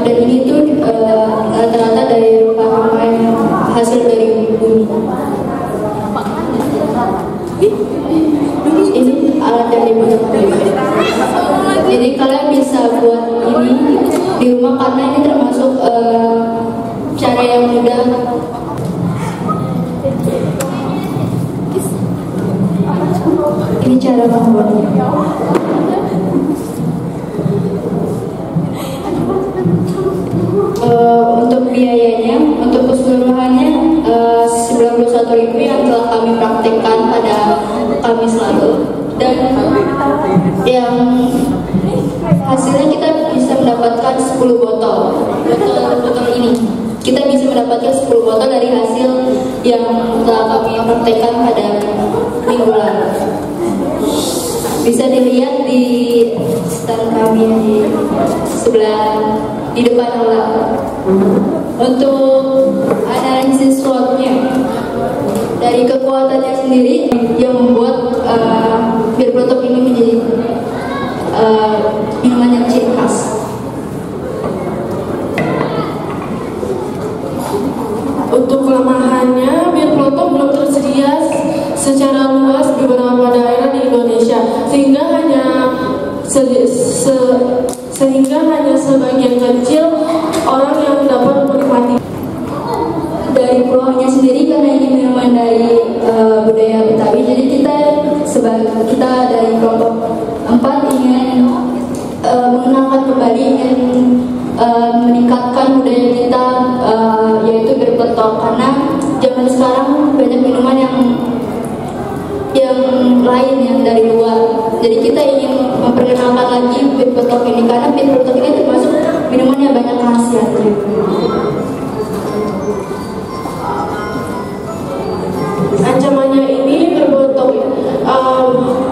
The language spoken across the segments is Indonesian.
dan ini tuh rata-rata dari rempah-rempah yang hasil dari bumi. Ini alat yang dibuat. Jadi kalian bisa buat ini di rumah karena ini termasuk cara yang mudah. Ini cara membuatnya. Untuk biayanya, untuk keseluruhannya 91.000 yang telah kami praktekkan pada Kamis lalu, dan yang hasilnya kita bisa mendapatkan 10 botol ini. Kita bisa mendapatkan 10 botol dari hasil yang telah kami praktekkan pada minggu lalu. Bisa dilihat di stand kami di sebelah di depan aula. Untuk analisis SWOT-nya, dari kekuatannya sendiri yang membuat bir peletok ini menjadi minuman yang ciri khas. Untuk kelemahannya, bir peletok belum tersedia secara luas di beberapa daerah di Indonesia, sehingga hanya sebagian kecil orang yang dapat menikmati. Dari peluangnya sendiri, karena ini minuman dari budaya Betawi, jadi kita dari kelompok 4 ingin mengenalkan kembali, ingin meningkatkan budaya kita, yaitu bir peletok, karena zaman sekarang banyak minuman yang lain yang dari luar. Jadi kita ingin memperkenalkan lagi bir peletok ini, karena bir peletok ini termasuk minuman yang banyak khasiatnya. Ancamannya ini bir peletok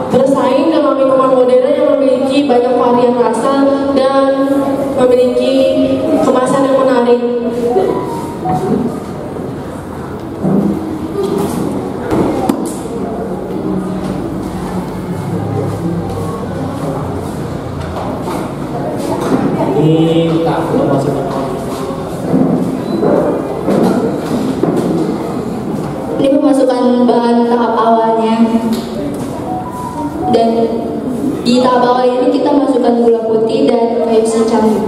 bersaing dengan minuman modern yang memiliki banyak varian rasa dan memiliki kemasan yang menarik. Ini tak masuk. Ini pemasukan bahan tahap awalnya, dan di tahap awal ini kita masukkan gula putih dan kayu secangkir.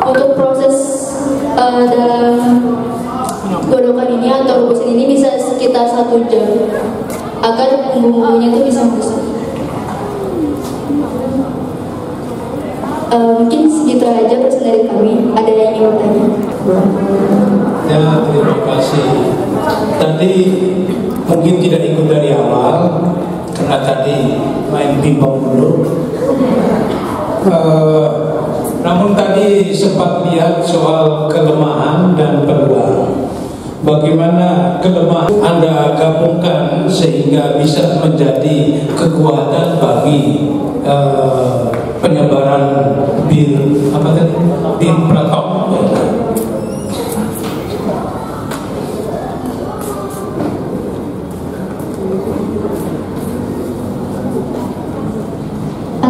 Untuk proses dalam godokan ini atau rebusan ini bisa sekitar 1 jam agar bumbu-bumbunya itu bisa busuk. Mungkin segitu aja pesan dari kami. Ada yang ingin bertanya? Ya, terima kasih. Tadi mungkin tidak ikut dari awal karena tadi main pingpong dulu. Namun tadi sempat lihat soal kelemahan dan peluang. Bagaimana kelemahan Anda gabungkan sehingga bisa menjadi kekuatan bagi penyebaran bir peletok.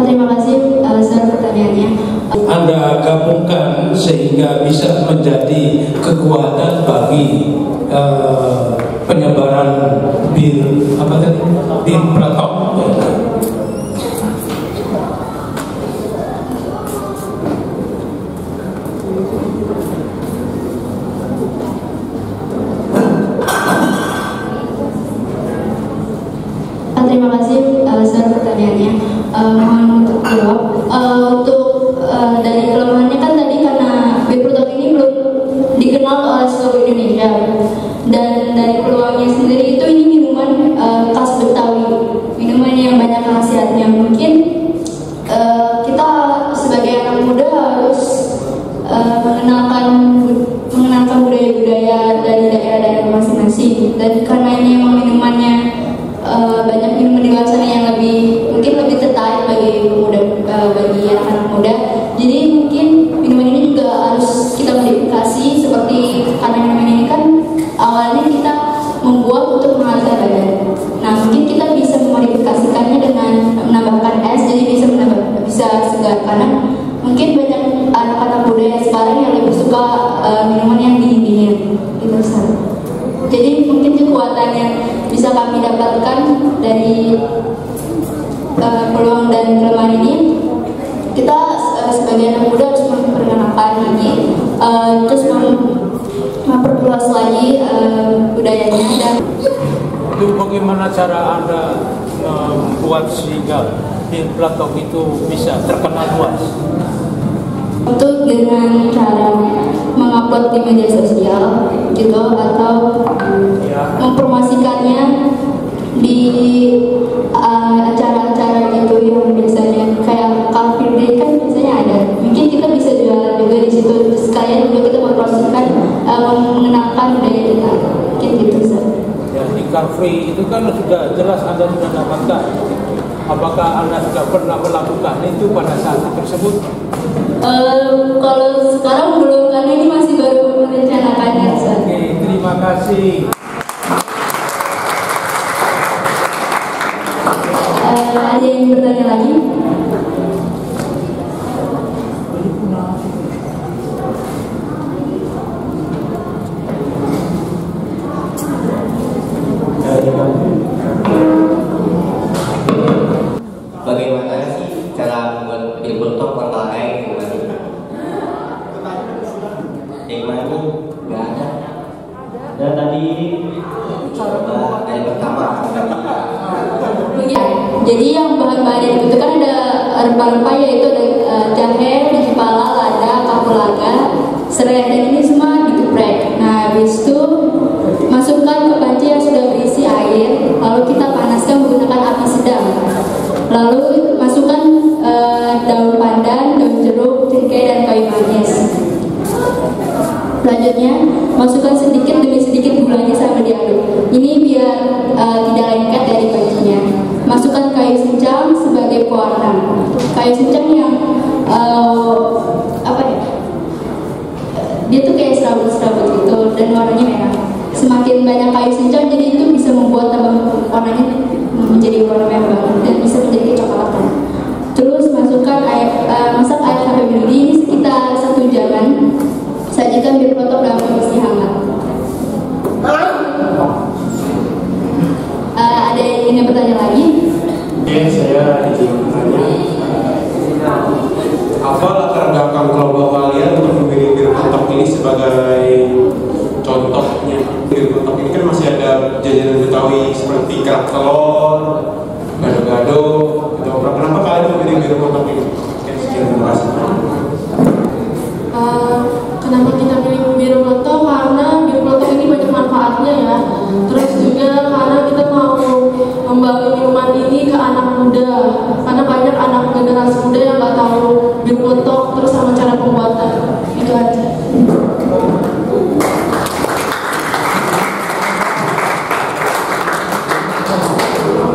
Terima kasih atas pertanyaannya. Anda gabungkan sehingga bisa menjadi kekuatan bagi penyebaran bir peletok. Terima kasih atas pertanyaannya. Mohon untuk jawab. Dari kelemahannya kan tadi karena bir peletok ini belum dikenal oleh seluruh Indonesia, dan dari peluangnya sendiri itu ini minuman khas Betawi, dapatkan dari peluang dan kelemahan ini, kita sebagai anak muda harus memperkenalkan lagi, terus memperluas lagi budayanya. Dan itu bagaimana cara Anda membuat sehingga bir peletok itu bisa terkenal luas? Untuk dengan cara mengupload di media sosial gitu, atau mempromosikannya di acara-acara gitu yang biasanya kayak Car Free Day kan biasanya ada. Mungkin kita bisa jualan juga di situ, sekalian juga kita mempromosikan, mengenalkan budaya kita, mungkin gitu sih. Ya, di Car Free itu kan sudah jelas Anda sudah dapatkan. Apakah Anda sudah pernah melakukan itu pada saat tersebut? Kalau sekarang belum, karena ini masih baru merencanakannya. Oke, terima kasih. Ada yang bertanya lagi? Bagaimana sih cara membuat bir peletok tanpa air? Yang mana? Nggak ada. Dan tadi coba dari pertama. Jadi yang bahan-bahan yang dibutuhkan ada rempah-rempah, yaitu ada jahe, biji pala, lada, kapulaga, serai, dan ini semua digeprek. Nah, habis itu masukkan ke panci yang sudah berisi air, lalu kita panaskan menggunakan api sedang. Lalu masukkan daun pandan, daun jeruk, cengkeh, dan kayu manis. Selanjutnya, masukkan sedikit demi sedikit gulanya sampai diaduk. Ini biar tidak lengket dari pancinya. Masukkan kayu sencang sebagai pewarna. Kayu sencang yang dia tuh kayak serabut-serabut gitu dan warnanya merah. Semakin banyak kayu sencang, jadi itu bisa membuat tambah warnanya menjadi warna merah banget dan bisa menjadi kecoklatan. Terus masukkan masak air sampai mendidih sekitar 1 jaman. Sajikan bir peletok dalam kondisi hangat. Ada yang ingin bertanya lagi? Oke, saya izin bertanya. Apa latar belakang kelompok kalian untuk memilih bir peletok ini sebagai contohnya? Bir peletok ini kan masih ada jajanan Betawi seperti kerak telur, gado-gado. Kenapa kalian memilih bir peletok ini? Oke, sekian, terima kasih. Kenapa kita pilih bir peletok? Karena bir peletok ini banyak manfaatnya ya. Terus juga karena kita mau membangun minuman ini ke anak muda. Karena banyak anak generasi muda yang nggak tahu bir peletok terus sama cara pembuatan. Itu aja.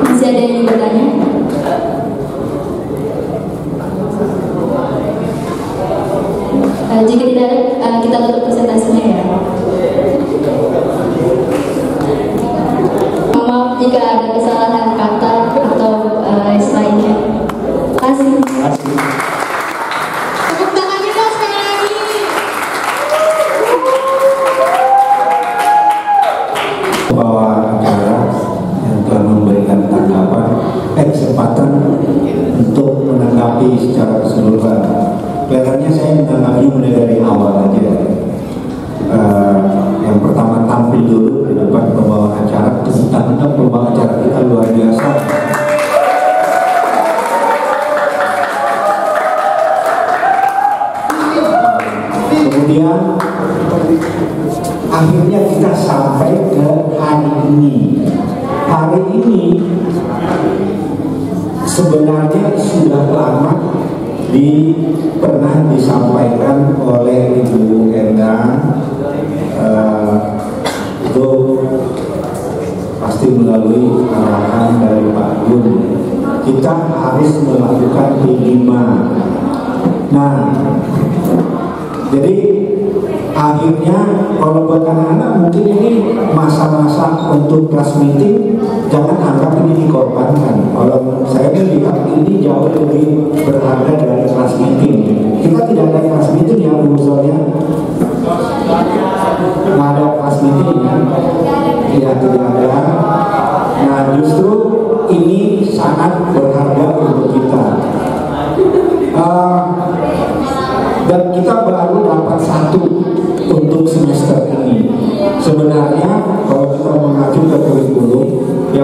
Masih ada yang bertanya? Jika tidak ada, kita tutup presentasinya ya. Maaf jika ada kesalahan kata atau lainnya. Terima kasih. Tepuk tangannya dong sekali lagi. Bahwa acara yang telah memberikan tanggapan kesempatan untuk menanggapi secara keseluruhan. Kelihatannya saya menanggapi mulai dari awal aja. Yang pertama tampil dulu di depan pembawa acara, tentang pembawa acara kita luar biasa. Kemudian akhirnya kita sampai ke hari ini. Hari ini sebenarnya sudah lama pernah disampaikan oleh Ibu Endang, itu pasti melalui arahan dari Pak Gun. Kita harus melakukan P5. Nah, jadi akhirnya kalau buat anak-anak mungkin ini masa-masa untuk kelas meeting, jangan anggap ini dikorbankan. Kalau saya melihat ini jauh lebih berharga dari kelas meeting. Kita tidak ada kelas meeting ya, Bu Sonia. Nggak ada kelas meeting ya, tidak ada. Nah,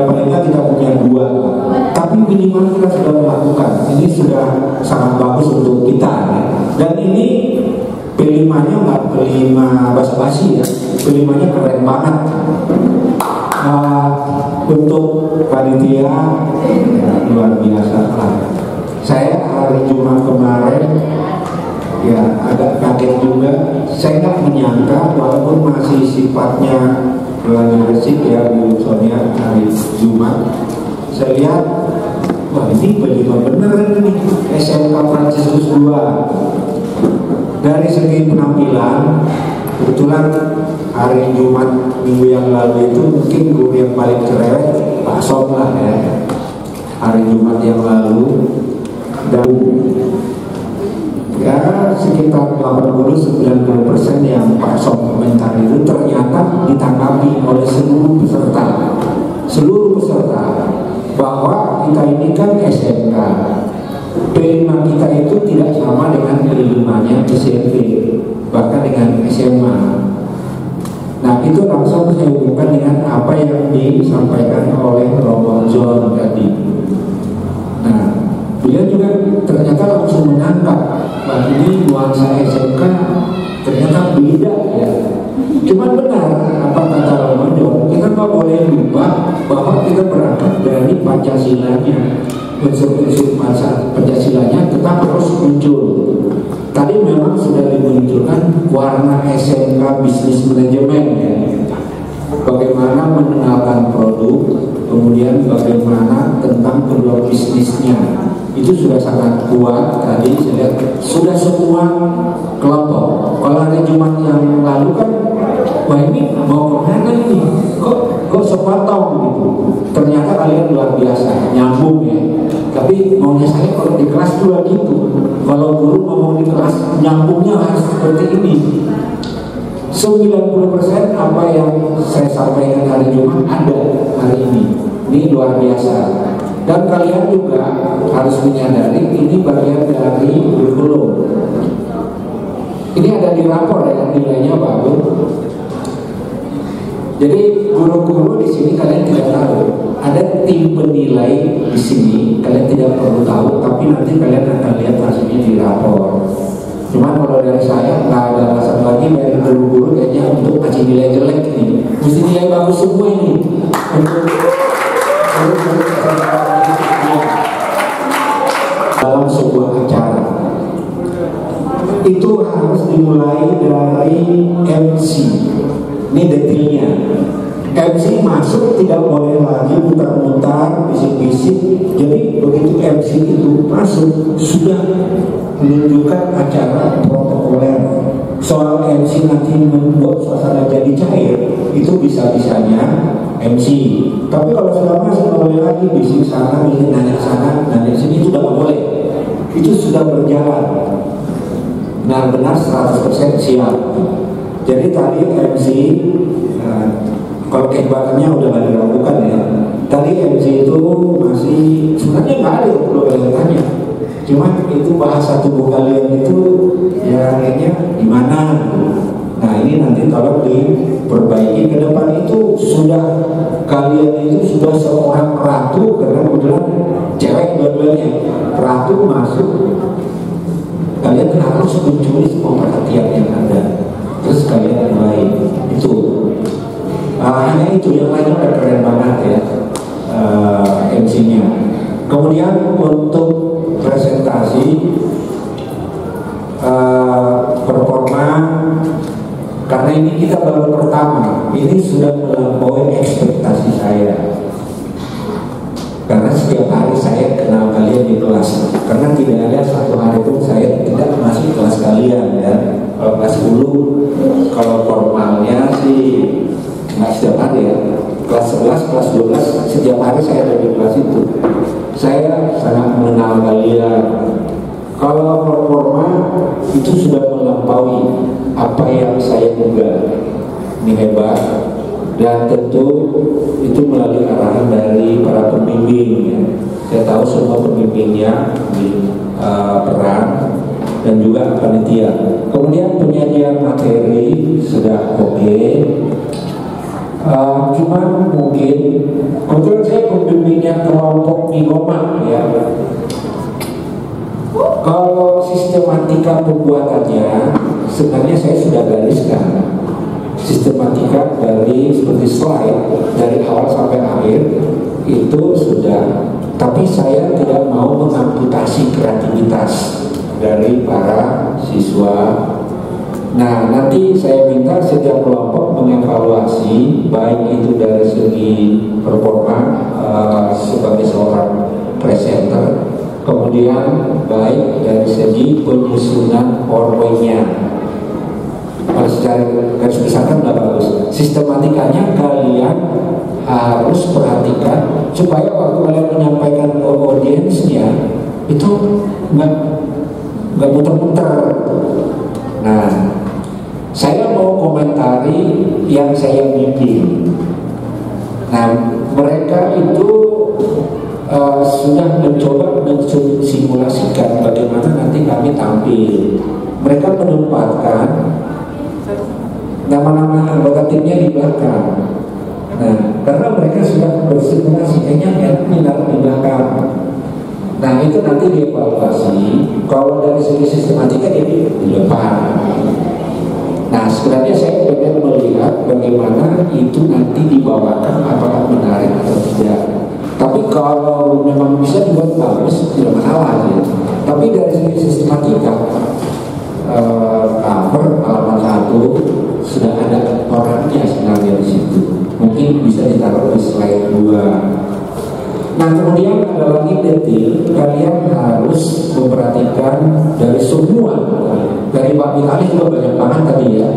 ya paling nggak kita punya 2, tapi minimal kita sudah melakukan. Ini sudah sangat bagus untuk kita ya. Dan ini P5-nya nggak P5 basa-basi ya, P5-nya keren banget. Untuk panitia ya, luar biasa lah. Saya hari Jumat kemarin ya agak kaget juga. Saya nggak menyangka walaupun masih sifatnya lagi resik ya di Sonia hari Jumat, saya lihat wah ini begitu bener nih SMK Fransiskus 2. Dari segi penampilan kebetulan hari Jumat minggu yang lalu itu mungkin guru yang paling cerewet Pak Som lah ya, hari Jumat yang lalu. Dan ya sekitar 80-90% yang Pak Som komentar itu ternyata ditanggapi oleh seluruh peserta bahwa kita ini kan SMK, P5 kita itu tidak sama dengan P5-nya SMP, bahkan dengan SMA. Nah itu langsung saya hubungkan dengan apa yang disampaikan oleh Romo John tadi. Nah beliau juga ternyata langsung menangkap bahwa ini nuansa SMK ternyata beda ya. Cuma benar apa kata Romo John, kita nggak boleh lupa bahwa kita berangkat dari Pancasilanya. Unsur-unsur Pancasilanya tetap harus muncul. Tadi memang sudah dimunculkan warna SMK bisnis manajemen ya. Bagaimana mengenalkan produk, kemudian bagaimana tentang kedua bisnisnya. Itu sudah sangat kuat. Tadi saya lihat sudah semua kelompok. Kalau hari Jumat yang lalu kan, wah ini mau kemana ini? Kok sepotong gitu. Ternyata kalian luar biasa, nyambung ya. Tapi maunya saya kalau di kelas juga gitu. Kalau guru ngomong di kelas, nyambungnya harus seperti ini. 90% apa yang saya sampaikan hari Jumat ada hari ini. Ini luar biasa. Dan kalian juga harus menyadari ini bagian dari kurikulum. Ini ada di rapor ya, nilainya bagus. Jadi guru-guru di sini kalian tidak tahu. Ada tim penilai di sini, kalian tidak perlu tahu, tapi nanti kalian akan lihat hasilnya di rapor. Cuman kalau dari saya nggak ada alasan lagi dari guru-guru kayaknya untuk kasih nilai jelek ini. Mesti nilai bagus semua ini. Dalam sebuah acara itu harus dimulai dari MC. Ini detailnya. MC masuk tidak boleh lagi mutar-mutar, bisik-bisik. Jadi begitu MC itu masuk sudah menunjukkan acara protokoler. Soal MC nanti membuat suasana jadi cair, itu bisa-bisanya MC. Tapi kalau sudah masuk boleh lagi bisik sana, bisik nanya sana, nanya sini, itu sudah boleh. Itu sudah berjalan. Benar-benar 100% siap. Jadi tadi MC kalau kehebatannya udah gak diragukan ya. Tadi MC itu masih sebenarnya nggak ada perlu kalian tanya. Cuma itu bahasa tubuh kalian itu ya kayaknya gimana. Nah ini nanti tolong diperbaiki ke depan. Itu sudah kalian itu sudah seorang ratu, karena kebetulan cewek dua-duanya. Ratu masuk, kalian harus mencuri semua perhatian yang ada. Terus kalian mulai itu. Hanya itu, yang lainnya udah keren banget ya MC-nya. Kemudian untuk presentasi performa, karena ini kita baru pertama, ini sudah melampaui ekspektasi saya. Karena setiap hari saya kenal kalian di kelas, karena tidak ada satu hari pun saya tidak masuk kelas kalian ya. Kalau kelas 10, kalau formalnya sih nggak setiap hari ya. Kelas 11, kelas 12 setiap hari saya ada di kelas itu. Saya sangat mengenal kalian. Kalau performa itu sudah melampaui apa yang saya duga. Ini hebat. Dan tentu itu melalui arahan dari para pembimbing ya. Saya tahu semua pembimbingnya di peran dan juga panitia. Kemudian penyajian materi sudah oke. Cuma mungkin kebetulan saya pembimbingnya kelompok Migoma ya. Kalau sistematika pembuatannya sebenarnya saya sudah gariskan sistematika dari seperti slide dari awal sampai akhir itu sudah, tapi saya tidak mau mengamputasi kreativitas dari para siswa. Nah, nanti saya minta setiap kelompok mengevaluasi baik itu dari segi performa sebagai seorang presenter, kemudian baik dari segi penyusunan PowerPoint-nya. Kalau secara garis besarkan sudah bagus. Sistematikanya kalian harus perhatikan supaya waktu kalian menyampaikan ke audiensnya itu nggak muter-muter. Nah, saya mau komentari yang saya bikin. Nah, mereka itu sudah mencoba mensimulasikan bagaimana nanti kami tampil. Mereka menempatkan nama-nama anggota timnya di belakang. Nah, karena mereka sudah bersimulasi, kayaknya menaruh di belakang. Nah, itu nanti dievaluasi. Kalau dari segi sistematika jadi di depan. Nah, sebenarnya saya ingin melihat bagaimana itu nanti dibawakan, apakah menarik atau tidak. Tapi kalau memang bisa dibuat bagus, tidak masalah ya. Tapi dari segi sistematika, cover halaman 1 sudah ada orangnya sebenarnya di situ. Mungkin bisa ditaruh di slide 2. Nah, kemudian ada lagi detail, kalian harus memperhatikan dari semua, dari Pak Mikali juga banyak banget tadi ya.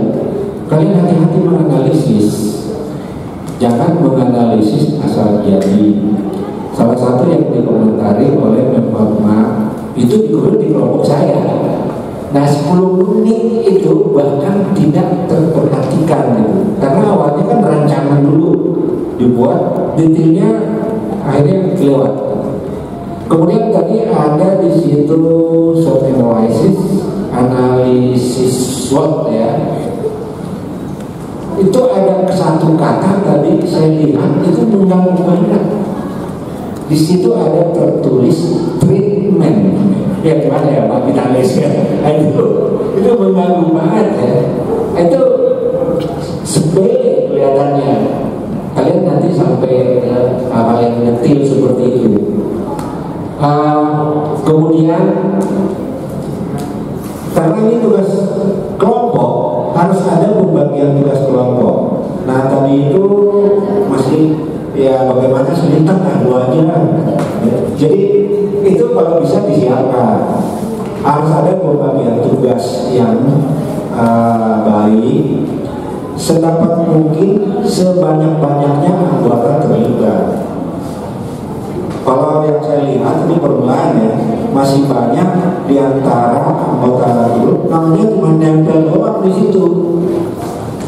Kalian hati-hati menganalisis, jangan menganalisis asal jadi. Salah satu yang dikomentari oleh Memperma itu dulu di kelompok saya. Nah, 10 menit itu bahkan tidak terperhatikan gitu. Karena awalnya kan rancangan dulu dibuat, detailnya akhirnya kelewat. Kemudian tadi ada di situ SWOT analysis, analisis SWOT ya. Itu ada satu kata tadi saya lihat itu mengganggu banget. Di situ ada tertulis treatment. Ya gimana ya Pak Vitalis ya? Itu mengganggu banget ya. Itu sepele kelihatannya. Kalian nanti sampai hal yang detail seperti itu. Kemudian karena ini tugas kelompok, harus ada pembagian tugas kelompok. Nah, tadi itu masih ya bagaimana selintak dua aja. Jadi itu kalau bisa disiapkan, harus ada pembagian tugas yang baik. Sedapat mungkin sebanyak-banyaknya anggota terlibat. Kalau yang saya lihat ini permulaan ya, masih banyak diantara anggota grup namanya cuma nempel doang di situ.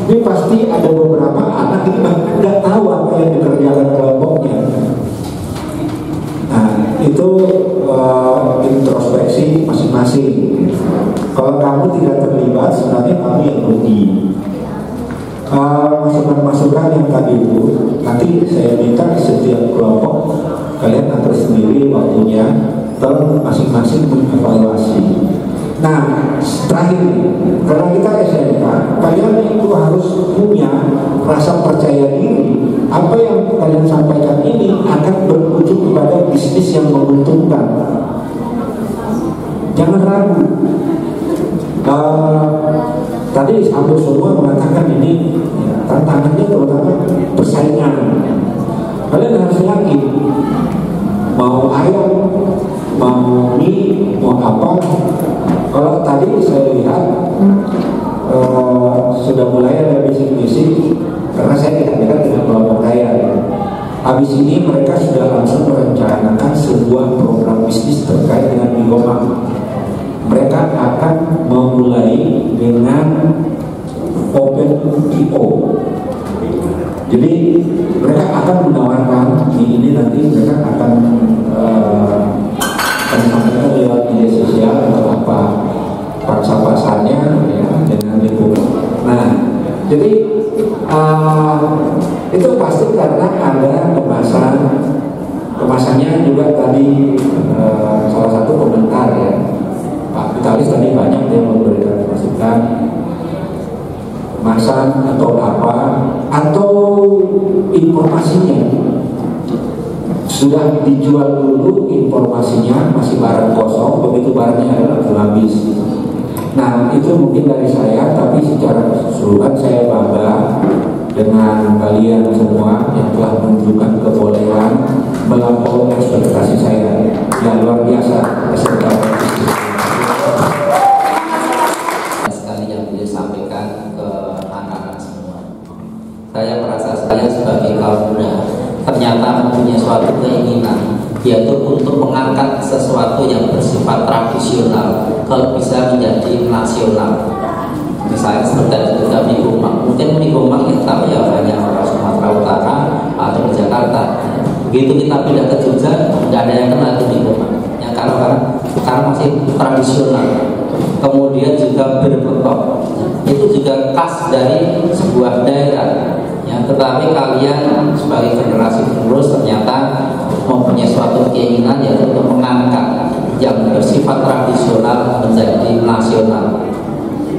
Tapi pasti ada beberapa anak ini bahkan nggak tahu apa yang dikerjakan kelompoknya. Nah, itu introspeksi masing-masing. Kalau kamu tidak terlibat, sebenarnya kamu yang rugi. Masukan-masukan yang tadi itu nanti saya minta setiap kelompok kalian atur sendiri waktunya, terus masing-masing mengevaluasi. Nah, terakhir karena kita SMK, kalian itu harus punya rasa percaya diri. Apa yang kalian sampaikan ini akan berujung kepada bisnis yang menguntungkan. Jangan ragu. Tadi hampir semua mengatakan ini ya, tantangannya terutama persaingan. Kalian harus yakin mau ayam, mau mie, mau apa. Kalau tadi saya lihat sudah mulai ada bisik-bisik karena saya tidak dekat dengan kelompok kaya. Habis ini mereka sudah langsung merencanakan sebuah program bisnis terkait dengan Migoma. Mereka akan memulai dengan open PO. Jadi mereka akan menawarkan ini nanti mereka akan sampaikan lewat media sosial atau apa pasarnya ya dengan lingkungan. Nah, jadi Itu pasti karena ada kemasannya juga tadi salah satu komentar ya, Pak Vitalis tadi banyak yang memberikan masukan, kemasan atau apa, atau informasinya sudah dijual dulu, informasinya masih barang kosong, begitu barangnya adalah habis. Nah itu mungkin dari saya, tapi secara keseluruhan saya bangga dengan kalian semua yang telah menunjukkan kebolehan melampaui ekspektasi saya yang luar biasa. Sekali yang beliau sampaikan ke anak-anak semua, saya merasa saya sebagai kaum muda ternyata mempunyai suatu keinginan, yaitu untuk mengangkat sesuatu yang bersifat tradisional kalau bisa menjadi nasional. Misalnya seperti juga mie gombang, mungkin mie gombang kita tahu ya hanya orang Sumatera Utara atau di Jakarta. Begitu kita pindah ke Jogja, tidak ada yang kenal itu mie gombang. Yang karena masih tradisional. Kemudian juga berpetok, itu juga khas dari sebuah daerah. Ya, tetapi kalian sebagai generasi penerus ternyata mempunyai suatu keinginan, yaitu untuk mengangkat yang bersifat tradisional menjadi nasional.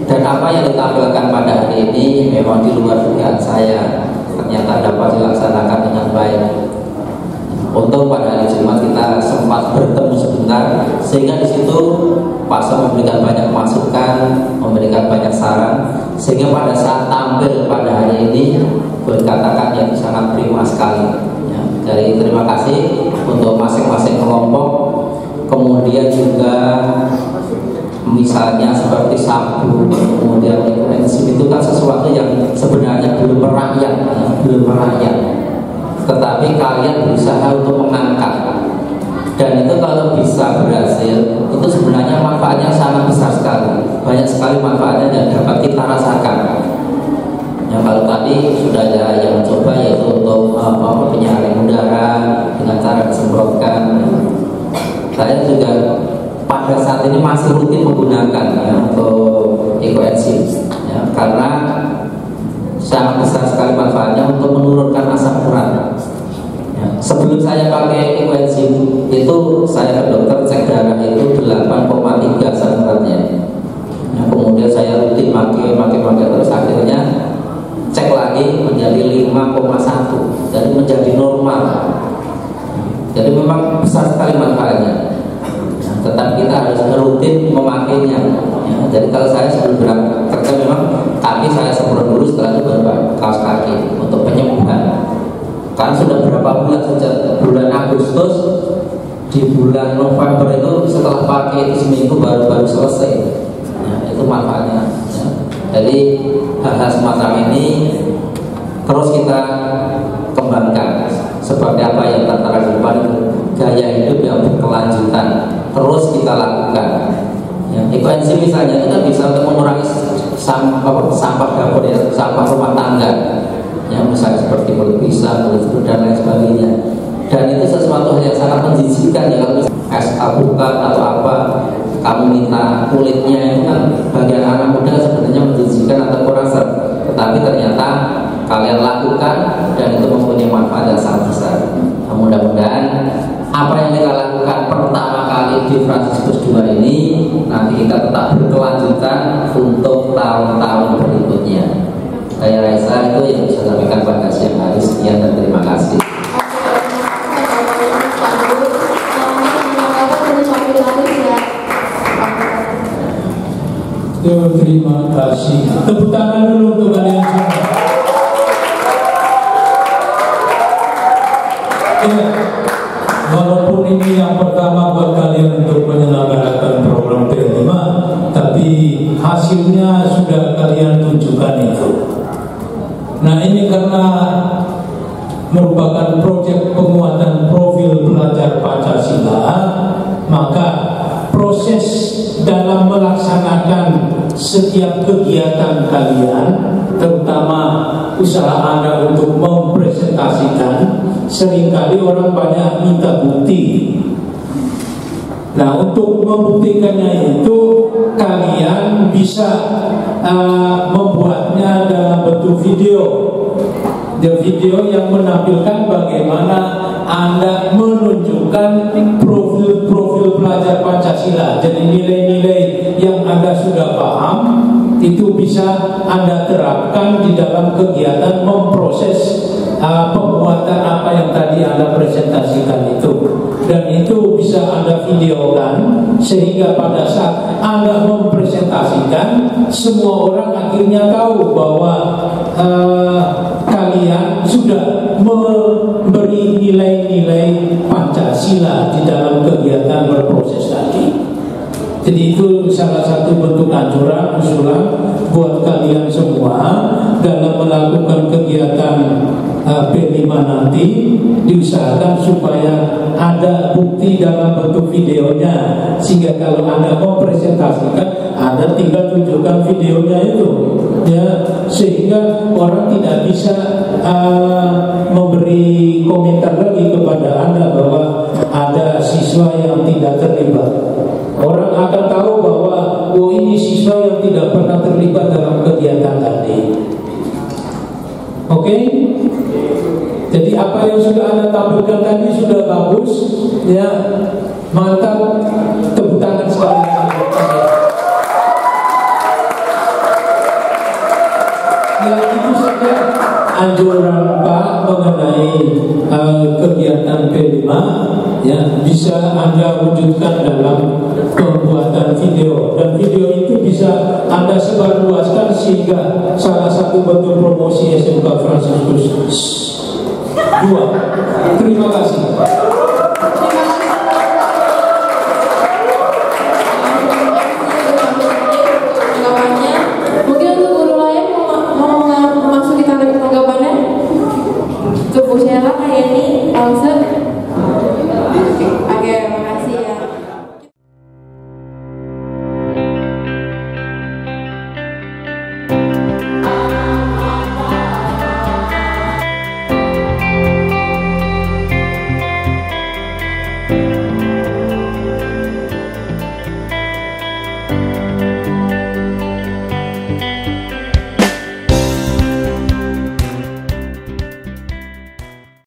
Dan apa yang ditampilkan pada hari ini memang di luar dugaan saya, ternyata dapat dilaksanakan dengan baik. Untuk pada hari Jumat kita sempat bertemu sebentar, sehingga di situ Pak Som memberikan banyak masukan, memberikan banyak saran, sehingga pada saat tampil pada hari ini boleh katakan yang sangat prima sekali. Ya, jadi terima kasih untuk masing-masing kelompok. Kemudian juga misalnya seperti sabun, kemudian enzim itu kan sesuatu yang sebenarnya belum merakyat, ya, belum merakyat. Tetapi kalian berusaha untuk mengangkat, dan itu kalau bisa berhasil, itu sebenarnya manfaatnya sangat besar sekali, banyak sekali manfaatnya yang dapat kita rasakan. Yang kalau tadi sudah ada yang mencoba, yaitu untuk penyaring udara dengan cara disemprotkan. Saya juga pada saat ini masih rutin menggunakan ya, untuk ekoenzim, ya, karena sangat besar sekali manfaatnya untuk menurunkan asam urat. Ya, sebelum saya pakai ekoenzim itu saya ke dokter cek darah itu 8,3 asam uratnya. Ya, kemudian saya rutin pakai terus, akhirnya cek lagi menjadi 5,1, jadi menjadi normal. Jadi memang besar sekali manfaatnya. Tetapi kita harus rutin memakainya. Ya, jadi kalau saya sebelum berangkat kerja memang kaki saya semprot dulu, setelah itu baru kaos kaki untuk penyembuhan. Karena sudah berapa bulan, sejak bulan Agustus, di bulan November itu setelah pakai itu seminggu baru selesai. Ya, itu manfaatnya. Ya. Jadi hal-hal semacam ini terus kita kembangkan. Seperti apa yang tertera di depan itu, gaya hidup yang berkelanjutan terus kita lakukan. Ya, ekoenzim misalnya kita bisa untuk mengurangi sampah dapur, ya, sampah rumah tangga, ya, misalnya seperti mulut pisang, mulut telur dan lain sebagainya. Dan itu sesuatu yang sangat menjijikkan, ya, kalau es alpukat atau apa kamu minta kulitnya, itu kan bagian anak muda sebenarnya menjijikkan atau kurang serem. Tetapi ternyata kalian lakukan dan itu mempunyai manfaat yang sangat besar. Nah, mudah-mudahan apa yang kita lakukan pertama kali di Fransiskus 2 ini nanti kita tetap berkelanjutan untuk tahun-tahun berikutnya. Saya rasa itu yang bisa sampaikan pada siang hari. Sekian dan terima kasih. Terima kasih. Tepuk tangan dulu untuk kalian semua. Ya, walaupun ini yang pertama buat kalian untuk menyelenggarakan program P5, tapi hasilnya sudah kalian tunjukkan itu. Nah, ini karena merupakan proyek penguatan profil pelajar Pancasila, maka proses dalam melaksanakan setiap kegiatan kalian, terutama usaha Anda untuk mempresentasikan, seringkali orang banyak minta bukti. Nah, untuk membuktikannya itu kalian bisa membuatnya dalam bentuk video. video yang menampilkan bagaimana Anda menunjukkan profil-profil pelajar Pancasila. Jadi nilai-nilai yang Anda sudah paham itu bisa Anda terapkan di dalam kegiatan memproses pembuatan apa yang tadi Anda presentasikan itu. Dan itu bisa Anda videokan sehingga pada saat Anda mempresentasikan, semua orang akhirnya tahu bahwa kalian sudah memberi nilai-nilai Pancasila di dalam kegiatan berproses tadi. Jadi itu salah satu bentuk anjuran usulan buat kalian semua dalam melakukan kegiatan P5 nanti, diusahakan supaya ada bukti dalam bentuk videonya, sehingga kalau Anda mau presentasikan, Anda tinggal tunjukkan videonya itu, ya, sehingga orang tidak bisa memberi komentar lagi kepada Anda bahwa ada siswa yang tidak terlibat. Orang akan tahu bahwa oh, ini siswa yang tidak pernah terlibat dalam kegiatan tadi. Oke? Jadi apa yang sudah Anda tampilkan tadi sudah bagus, ya, mantap, tepuk tangan sekali. Ya, itu saja anjuran Pak mengenai kegiatan P5, ya, bisa Anda wujudkan dalam pembuatan video, dan video itu bisa Anda sebarluaskan sehingga salah satu bentuk promosi SMK Fransiskus 2. Terima kasih. Mungkin untuk guru lain mau memasuki tanggapannya. Untuk Bu Sheila, Kak Yeni, Alsa.